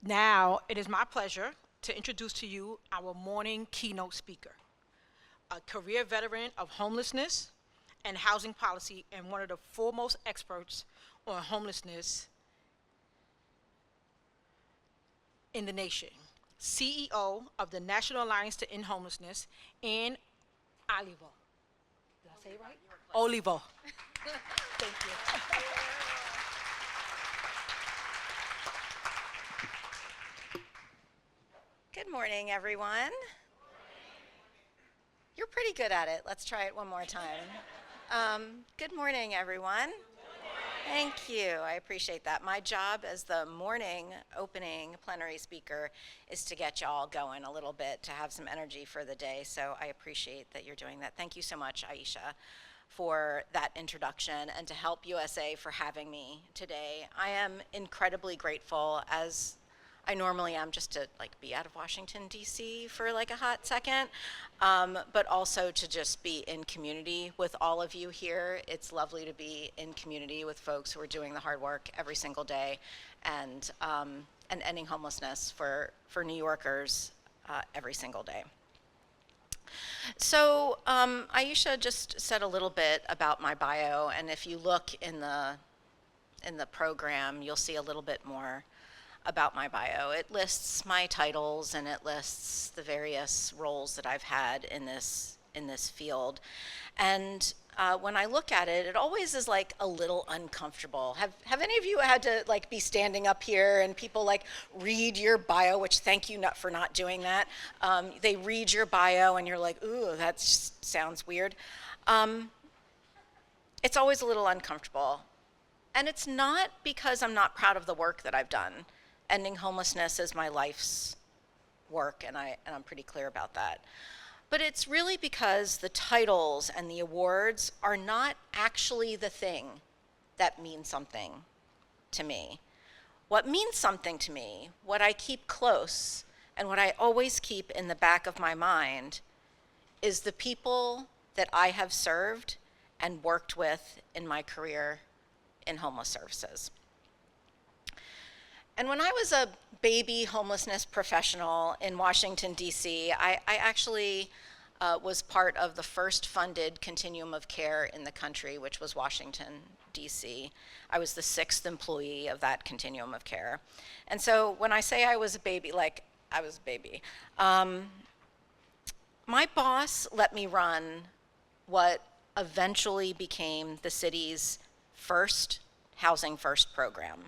Now, it is my pleasure to introduce to you our morning keynote speaker, a career veteran of homelessness and housing policy and one of the foremost experts on homelessness in the nation, CEO of the National Alliance to End Homelessness, and Oliver. Did I say it right? Oliver. Thank you. Good morning, everyone. You're pretty good at it. Let's try it one more time. Good morning, everyone. Thank you. I appreciate that. My job as the morning opening plenary speaker is to get y'all going a little bit, to have some energy for the day. So I appreciate that you're doing that. Thank you so much, Aisha, for that introduction, and to Help USA for having me today. I am incredibly grateful, as I normally am, just to be out of Washington, D.C. for a hot second, but also to just be in community with all of you here. It's lovely to be in community with folks who are doing the hard work every single day and ending homelessness for New Yorkers every single day. So Aisha just said a little bit about my bio, and if you look in the program, you'll see a little bit more about my bio. It lists my titles and it lists the various roles that I've had in this field. And when I look at it, it always is a little uncomfortable. Have any of you had to be standing up here and people read your bio, which thank you for not doing that. They read your bio and you're like, ooh, that sounds weird. It's always a little uncomfortable. And it's not because I'm not proud of the work that I've done. Ending homelessness is my life's work, and I'm pretty clear about that. But it's really because the titles and the awards are not actually the thing that means something to me. What means something to me, what I keep close, and what I always keep in the back of my mind is the people that I have served and worked with in my career in homeless services. And when I was a baby homelessness professional in Washington, D.C., I actually was part of the first funded continuum of care in the country, which was Washington, D.C. I was the 6th employee of that continuum of care. And so when I say I was a baby, I was a baby. My boss let me run what eventually became the city's first Housing First program.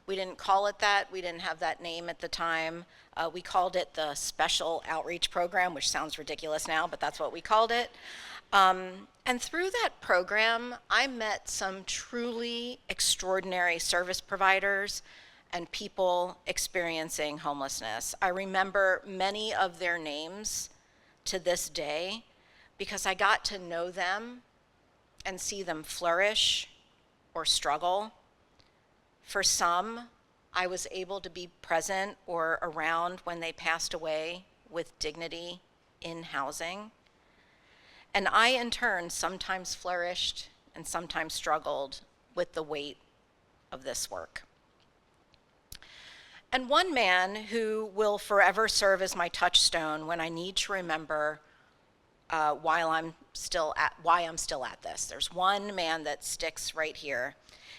We didn't call it that. We didn't have that name at the time. We called it the Special Outreach Program, which sounds ridiculous now, but that's what we called it. And through that program, I met some truly extraordinary service providers and people experiencing homelessness. I remember many of their names to this day because I got to know them and see them flourish or struggle. For some, I was able to be present or around when they passed away with dignity in housing. And I, in turn, sometimes flourished and sometimes struggled with the weight of this work. And one man who will forever serve as my touchstone when I need to remember why I'm still at this. There's one man that sticks right here.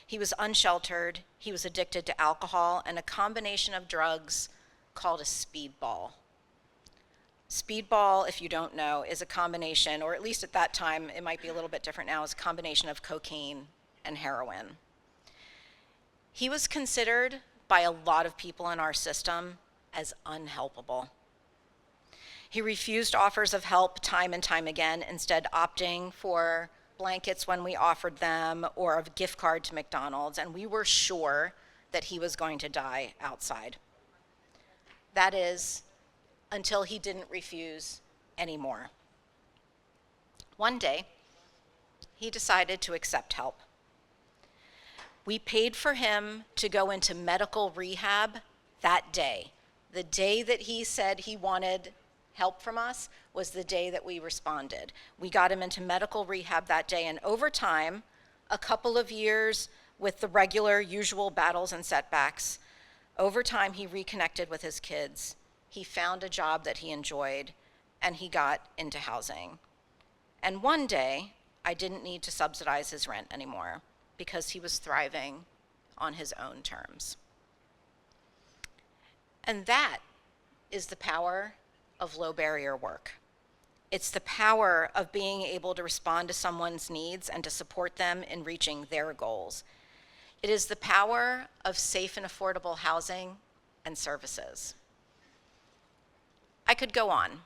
He was unsheltered, he was addicted to alcohol and a combination of drugs called a speedball. Speedball, if you don't know, is a combination, or at least at that time, it might be a little bit different now, is a combination of cocaine and heroin. He was considered by a lot of people in our system as unhelpable. He refused offers of help time and time again, instead opting for blankets when we offered them or a gift card to McDonald's, and we were sure that he was going to die outside. That is, until he didn't refuse anymore. One day, he decided to accept help. We paid for him to go into medical rehab that day. The day that he said he wanted help from us was the day that we responded. We got him into medical rehab that day, and over time, a couple of years with the regular, usual battles and setbacks, Over time, he reconnected with his kids. He found a job that he enjoyed, and he got into housing. And one day, I didn't need to subsidize his rent anymore because he was thriving on his own terms. And that is the power of low barrier work. It's the power of being able to respond to someone's needs and to support them in reaching their goals. It is the power of safe and affordable housing and services. I could go on.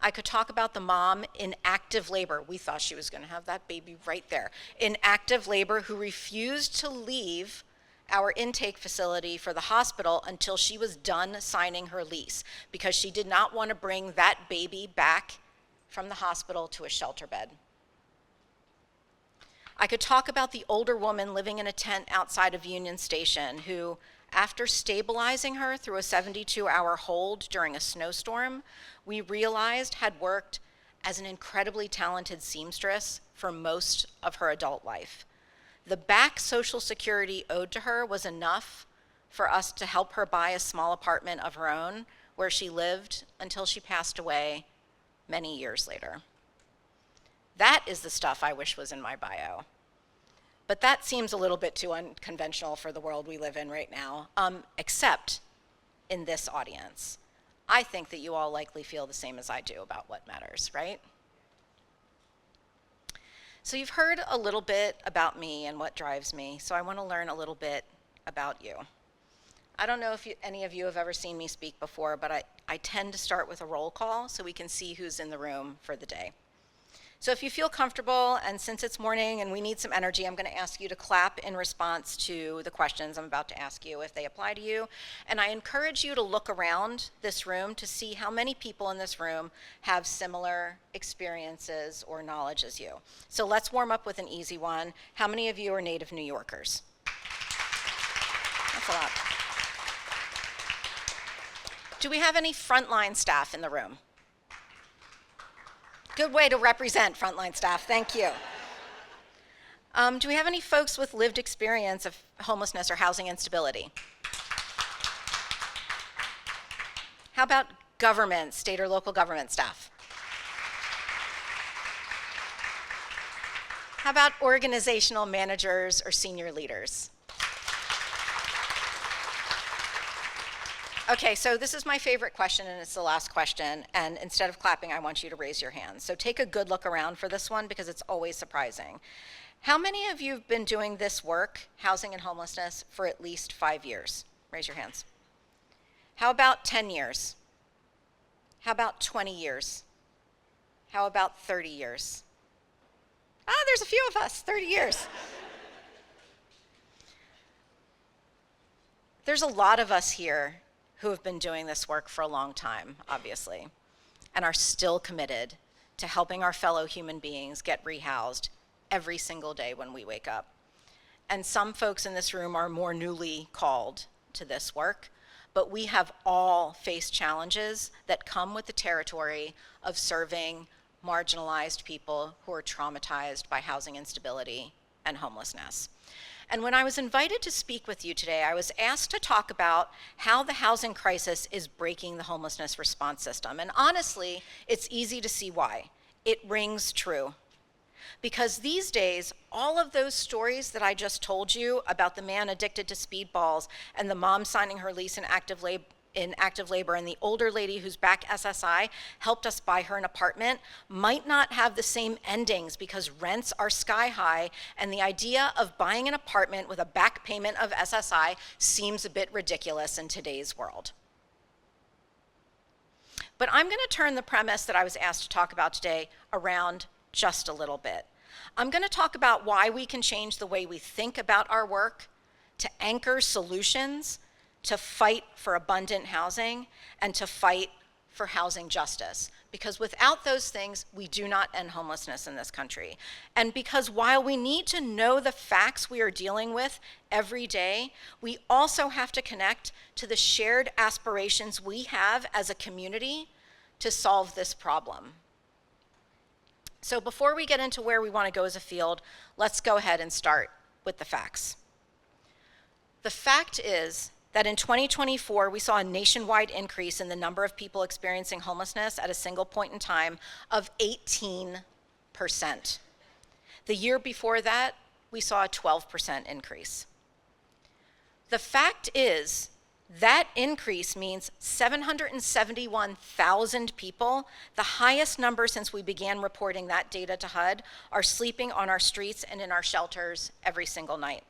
I could talk about the mom in active labor. We thought she was going to have that baby right there. In active labor, who refused to leave our intake facility for the hospital until she was done signing her lease because she did not want to bring that baby back from the hospital to a shelter bed. I could talk about the older woman living in a tent outside of Union Station who, after stabilizing her through a 72-hour hold during a snowstorm, we realized had worked as an incredibly talented seamstress for most of her adult life. The back Social Security owed to her was enough for us to help her buy a small apartment of her own where she lived until she passed away many years later. That is the stuff I wish was in my bio. But that seems a little bit too unconventional for the world we live in right now, except in this audience. I think that you all likely feel the same as I do about what matters, right? So you've heard a little bit about me and what drives me, so I want to learn a little bit about you. I don't know if any of you have ever seen me speak before, but I tend to start with a roll call so we can see who's in the room for the day. So if you feel comfortable, and since it's morning and we need some energy, I'm going to ask you to clap in response to the questions I'm about to ask you if they apply to you. And I encourage you to look around this room to see how many people in this room have similar experiences or knowledge as you. So let's warm up with an easy one. How many of you are native New Yorkers? That's a lot. Do we have any frontline staff in the room? Good way to represent frontline staff, thank you. Do we have any folks with lived experience of homelessness or housing instability? How about government, state or local government staff? How about organizational managers or senior leaders? Okay, so this is my favorite question, and it's the last question, and instead of clapping, I want you to raise your hands. So take a good look around for this one because it's always surprising. How many of you have been doing this work, housing and homelessness, for at least 5 years? Raise your hands. How about 10 years? How about 20 years? How about 30 years? There's a few of us, 30 years. There's a lot of us here who have been doing this work for a long time, obviously, and are still committed to helping our fellow human beings get rehoused every single day when we wake up. And some folks in this room are more newly called to this work, but we have all faced challenges that come with the territory of serving marginalized people who are traumatized by housing instability and homelessness. And when I was invited to speak with you today, I was asked to talk about how the housing crisis is breaking the homelessness response system. And honestly, it's easy to see why. It rings true. Because these days, all of those stories that I just told you about the man addicted to speedballs and the mom signing her lease in active labor and the older lady whose back SSI helped us buy her an apartment might not have the same endings because rents are sky high and the idea of buying an apartment with a back payment of SSI seems a bit ridiculous in today's world. But I'm going to turn the premise that I was asked to talk about today around just a little bit. I'm going to talk about why we can change the way we think about our work to anchor solutions, to fight for abundant housing, and to fight for housing justice. Because without those things, we do not end homelessness in this country. And because while we need to know the facts we are dealing with every day, we also have to connect to the shared aspirations we have as a community to solve this problem. So before we get into where we want to go as a field, let's go ahead and start with the facts. The fact is that in 2024, we saw a nationwide increase in the number of people experiencing homelessness at a single point in time of 18%. The year before that, we saw a 12% increase. The fact is, that increase means 771,000 people, the highest number since we began reporting that data to HUD, are sleeping on our streets and in our shelters every single night.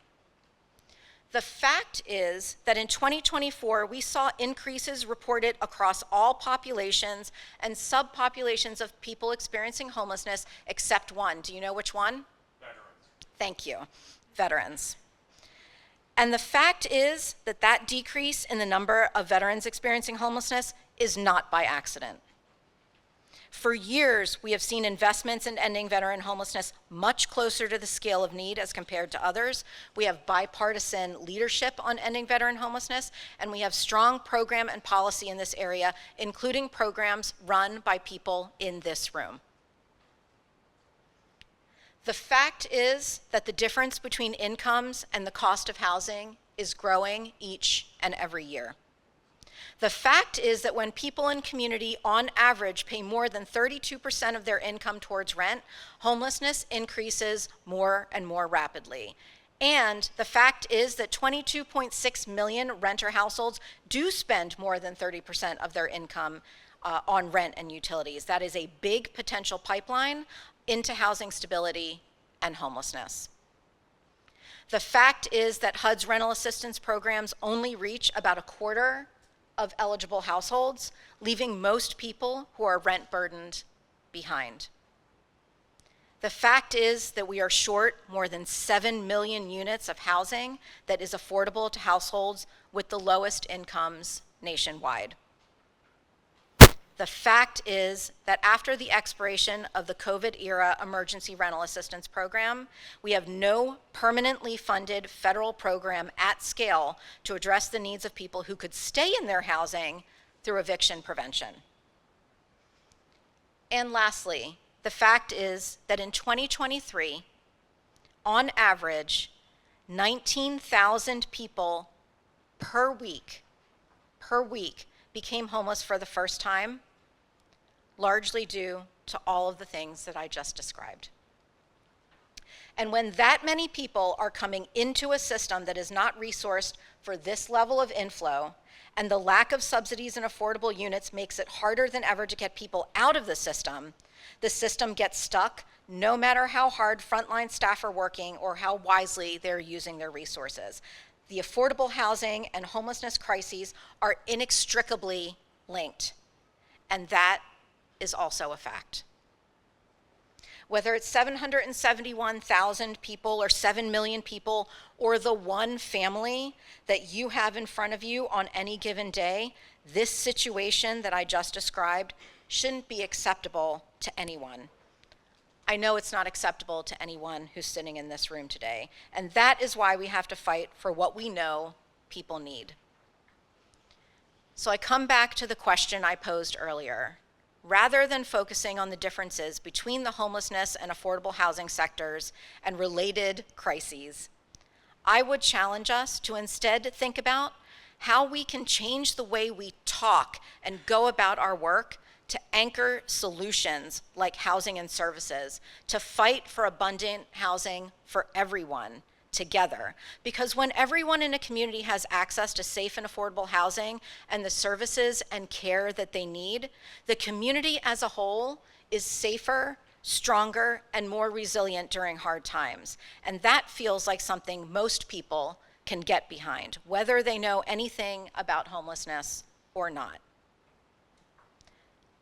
The fact is that in 2024, we saw increases reported across all populations and subpopulations of people experiencing homelessness except one. Do you know which one? Veterans. Thank you. Veterans. And the fact is that that decrease in the number of veterans experiencing homelessness is not by accident. For years, we have seen investments in ending veteran homelessness much closer to the scale of need as compared to others. We have bipartisan leadership on ending veteran homelessness, and we have strong program and policy in this area, including programs run by people in this room. The fact is that the difference between incomes and the cost of housing is growing each and every year. The fact is that when people in community, on average, pay more than 32% of their income towards rent, homelessness increases more and more rapidly. And the fact is that 22.6 million renter households do spend more than 30% of their income on rent and utilities. That is a big potential pipeline into housing stability and homelessness. The fact is that HUD's rental assistance programs only reach about a quarter of eligible households, leaving most people who are rent burdened behind. The fact is that we are short more than 7 million units of housing that is affordable to households with the lowest incomes nationwide. The fact is that after the expiration of the COVID-era emergency rental assistance program, we have no permanently funded federal program at scale to address the needs of people who could stay in their housing through eviction prevention. And lastly, the fact is that in 2023, on average, 19,000 people per week became homeless for the first time, largely due to all of the things that I just described. And when that many people are coming into a system that is not resourced for this level of inflow, and the lack of subsidies and affordable units makes it harder than ever to get people out of the system gets stuck no matter how hard frontline staff are working or how wisely they're using their resources. The affordable housing and homelessness crises are inextricably linked, and that is also a fact. Whether it's 771,000 people or 7 million people or the one family that you have in front of you on any given day, this situation that I just described shouldn't be acceptable to anyone. I know it's not acceptable to anyone who's sitting in this room today, and that is why we have to fight for what we know people need. So I come back to the question I posed earlier. Rather than focusing on the differences between the homelessness and affordable housing sectors and related crises, I would challenge us to instead think about how we can change the way we talk and go about our work to anchor solutions like housing and services, to fight for abundant housing for everyone together. Because when everyone in a community has access to safe and affordable housing and the services and care that they need, the community as a whole is safer, stronger, and more resilient during hard times. And that feels like something most people can get behind, whether they know anything about homelessness or not.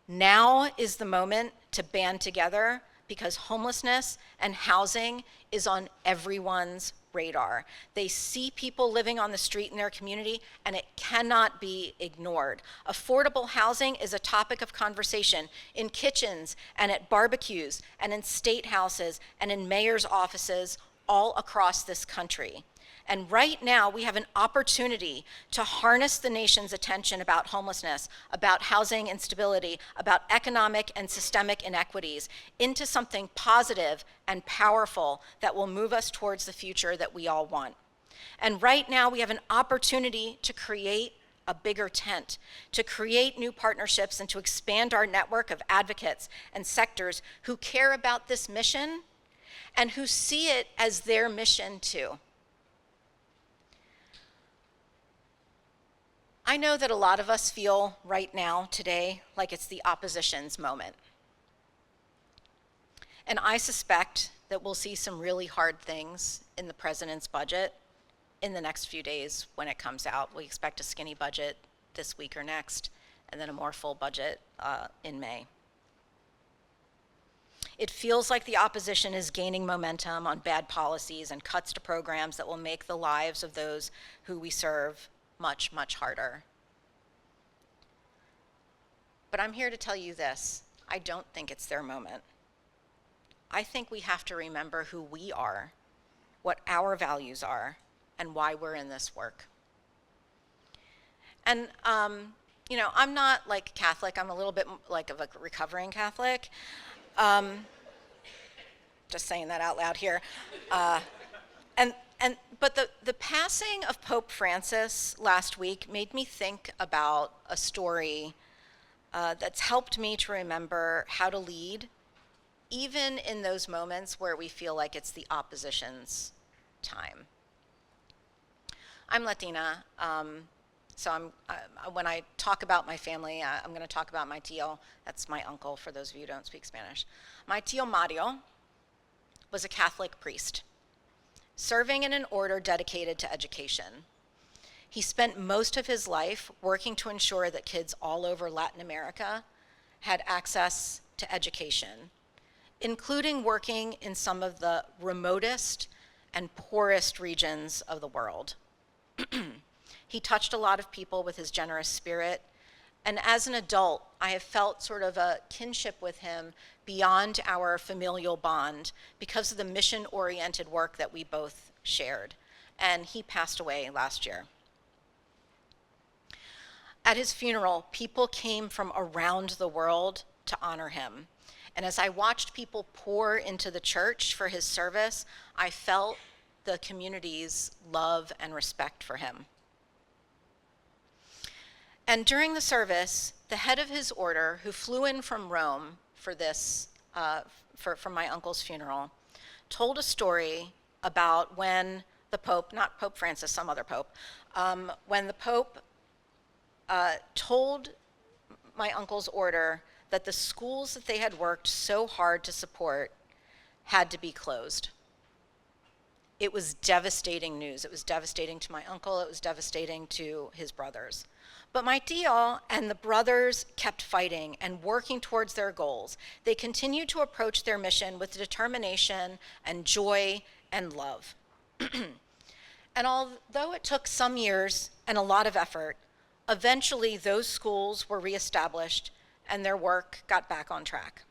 Now is the moment to band together because homelessness and housing is on everyone's radar. They see people living on the street in their community, and it cannot be ignored. Affordable housing is a topic of conversation in kitchens and at barbecues and in state houses and in mayor's offices all across this country. And right now, we have an opportunity to harness the nation's attention about homelessness, about housing instability, about economic and systemic inequities into something positive and powerful that will move us towards the future that we all want. And right now we have an opportunity to create a bigger tent, to create new partnerships and to expand our network of advocates and sectors who care about this mission and who see it as their mission too. I know that a lot of us feel right now, today, like it's the opposition's moment. And I suspect that we'll see some really hard things in the president's budget in the next few days when it comes out. We expect a skinny budget this week or next, and then a more full budget in May. It feels like the opposition is gaining momentum on bad policies and cuts to programs that will make the lives of those who we serve much, much harder. But I'm here to tell you this: I don't think it's their moment. I think we have to remember who we are, what our values are, and why we're in this work. And, you know, I'm not like Catholic. I'm a little bit like of a recovering Catholic. Just saying that out loud here. But the passing of Pope Francis last week made me think about a story that's helped me to remember how to lead, even in those moments where we feel like it's the opposition's time. I'm Latina, so when I talk about my family, I'm going to talk about my tío. That's my uncle, for those of you who don't speak Spanish. My tío Mario was a Catholic priest, serving in an order dedicated to education. He spent most of his life working to ensure that kids all over Latin America had access to education, including working in some of the remotest and poorest regions of the world. He touched a lot of people with his generous spirit, and as an adult, I have felt sort of a kinship with him beyond our familial bond because of the mission-oriented work that we both shared, and he passed away last year. At his funeral, people came from around the world to honor him, and as I watched people pour into the church for his service, I felt the community's love and respect for him. And during the service, the head of his order, who flew in from Rome for this, for my uncle's funeral, told a story about when the Pope, not Pope Francis, some other Pope, when the Pope told my uncle's order that the schools that they had worked so hard to support had to be closed. It was devastating news. It was devastating to my uncle. It was devastating to his brothers. But my tío and the brothers kept fighting and working towards their goals. They continued to approach their mission with determination and joy and love. And although it took some years and a lot of effort, eventually those schools were reestablished and their work got back on track.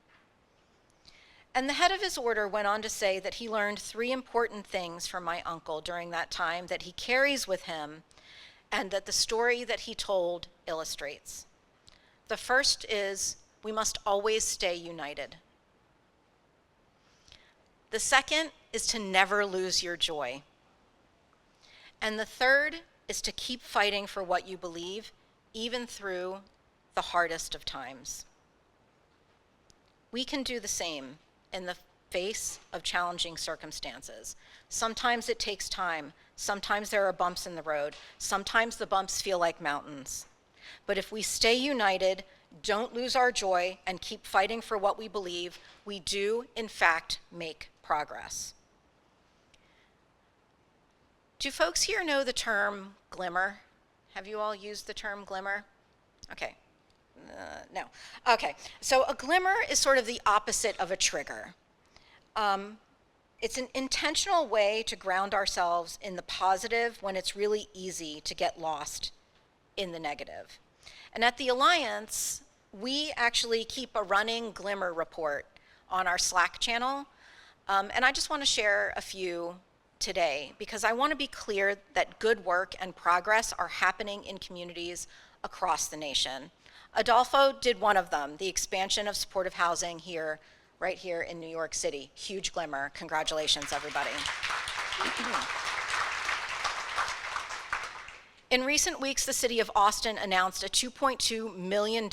And the head of his order went on to say that he learned 3 important things from my uncle during that time that he carries with him and that the story that he told illustrates. The first is, we must always stay united. The second is to never lose your joy. And the third is to keep fighting for what you believe, even through the hardest of times. We can do the same in the face of challenging circumstances. Sometimes it takes time. Sometimes there are bumps in the road. Sometimes the bumps feel like mountains. But if we stay united, don't lose our joy, and keep fighting for what we believe, we do, in fact, make progress. Do folks here know the term glimmer? Have you all used the term glimmer? Okay. No. Okay. So a glimmer is sort of the opposite of a trigger. It's an intentional way to ground ourselves in the positive when it's really easy to get lost in the negative. And at the Alliance, we actually keep a running glimmer report on our Slack channel. And I just want to share a few today because I want to be clear that good work and progress are happening in communities across the nation. Adolfo did one of them, the expansion of supportive housing here, right here in New York City. Huge glimmer. Congratulations, everybody. In recent weeks, the city of Austin announced a $2.2 million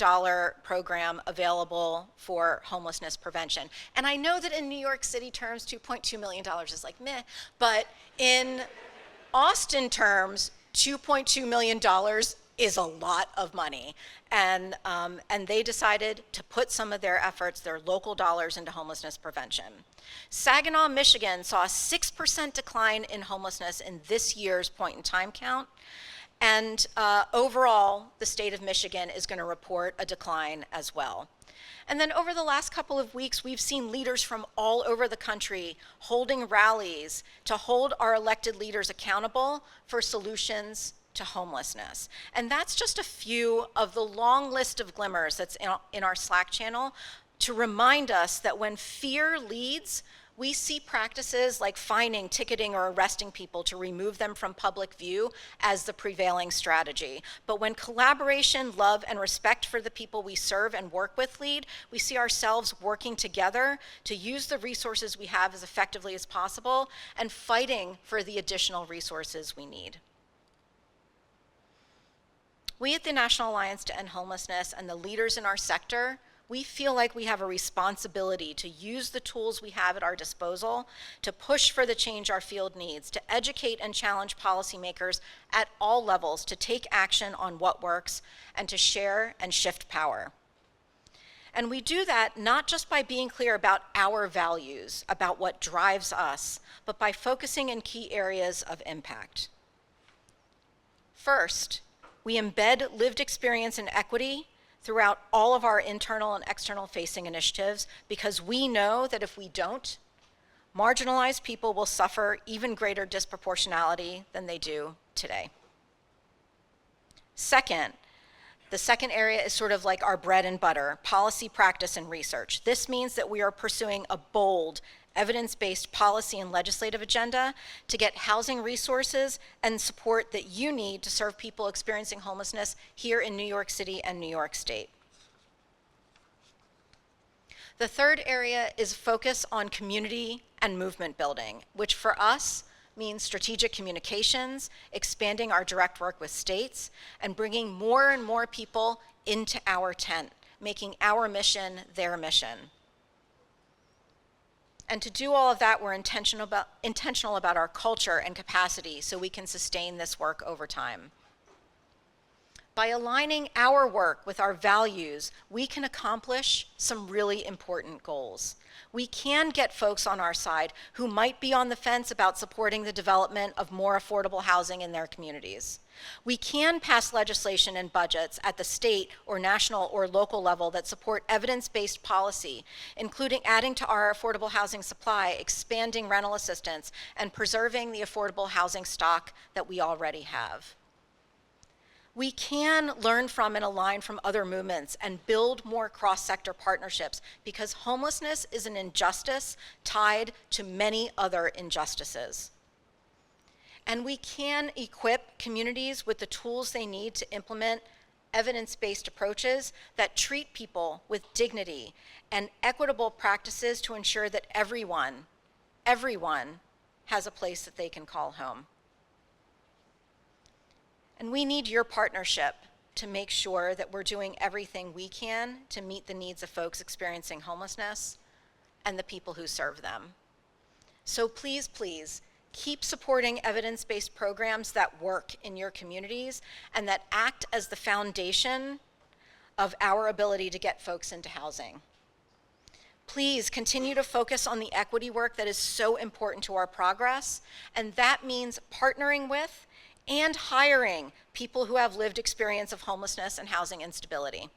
program available for homelessness prevention. And I know that in New York City terms, $2.2 million is like meh, but in Austin terms, $2.2 million is a lot of money. And they decided to put some of their efforts, their local dollars, into homelessness prevention. Saginaw, Michigan saw a 6% decline in homelessness in this year's point in time count. And overall, the state of Michigan is going to report a decline as well. And then over the last couple of weeks, we've seen leaders from all over the country holding rallies to hold our elected leaders accountable for solutions to homelessness. And that's just a few of the long list of glimmers that's in our Slack channel to remind us that when fear leads, we see practices like fining, ticketing, or arresting people to remove them from public view as the prevailing strategy. But when collaboration, love, and respect for the people we serve and work with lead, we see ourselves working together to use the resources we have as effectively as possible and fighting for the additional resources we need. We at the National Alliance to End Homelessness and the leaders in our sector, we feel like we have a responsibility to use the tools we have at our disposal to push for the change our field needs, to educate and challenge policymakers at all levels to take action on what works and to share and shift power. And we do that not just by being clear about our values, about what drives us, but by focusing in key areas of impact. First, we embed lived experience and equity throughout all of our internal and external facing initiatives because we know that if we don't, marginalized people will suffer even greater disproportionality than they do today. Second, the second area is sort of like our bread and butter, policy, practice, and research. This means that we are pursuing a bold, evidence-based policy and legislative agenda to get housing resources and support that you need to serve people experiencing homelessness here in New York City and New York State. The third area is focus on community and movement building, which for us means strategic communications, expanding our direct work with states, and bringing more and more people into our tent, making our mission their mission. And to do all of that, we're intentional about our culture and capacity so we can sustain this work over time. By aligning our work with our values, we can accomplish some really important goals. We can get folks on our side who might be on the fence about supporting the development of more affordable housing in their communities. We can pass legislation and budgets at the state or national or local level that support evidence-based policy, including adding to our affordable housing supply, expanding rental assistance, and preserving the affordable housing stock that we already have. We can learn from and align from other movements and build more cross-sector partnerships because homelessness is an injustice tied to many other injustices. And we can equip communities with the tools they need to implement evidence-based approaches that treat people with dignity and equitable practices to ensure that everyone has a place that they can call home. And we need your partnership to make sure that we're doing everything we can to meet the needs of folks experiencing homelessness and the people who serve them. So please, please, keep supporting evidence-based programs that work in your communities and that act as the foundation of our ability to get folks into housing. Please continue to focus on the equity work that is so important to our progress, and that means partnering with and hiring people who have lived experience of homelessness and housing instability.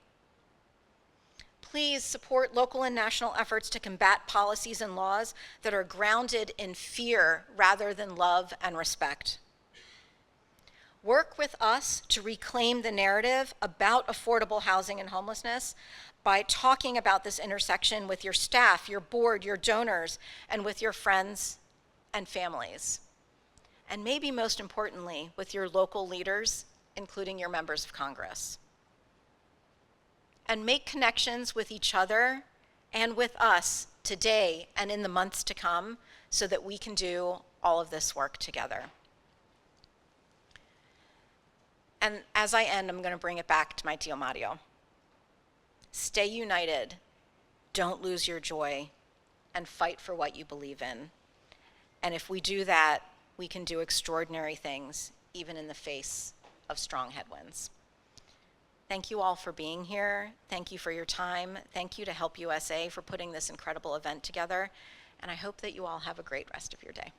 Please support local and national efforts to combat policies and laws that are grounded in fear rather than love and respect. Work with us to reclaim the narrative about affordable housing and homelessness by talking about this intersection with your staff, your board, your donors, and with your friends and families. And maybe most importantly, with your local leaders, including your members of Congress. And make connections with each other and with us today and in the months to come so that we can do all of this work together. And as I end, I'm going to bring it back to my Dio Mario. Stay united, don't lose your joy, and fight for what you believe in. And if we do that, we can do extraordinary things, even in the face of strong headwinds. Thank you all for being here. Thank you for your time. Thank you to Help USA for putting this incredible event together. And I hope that you all have a great rest of your day.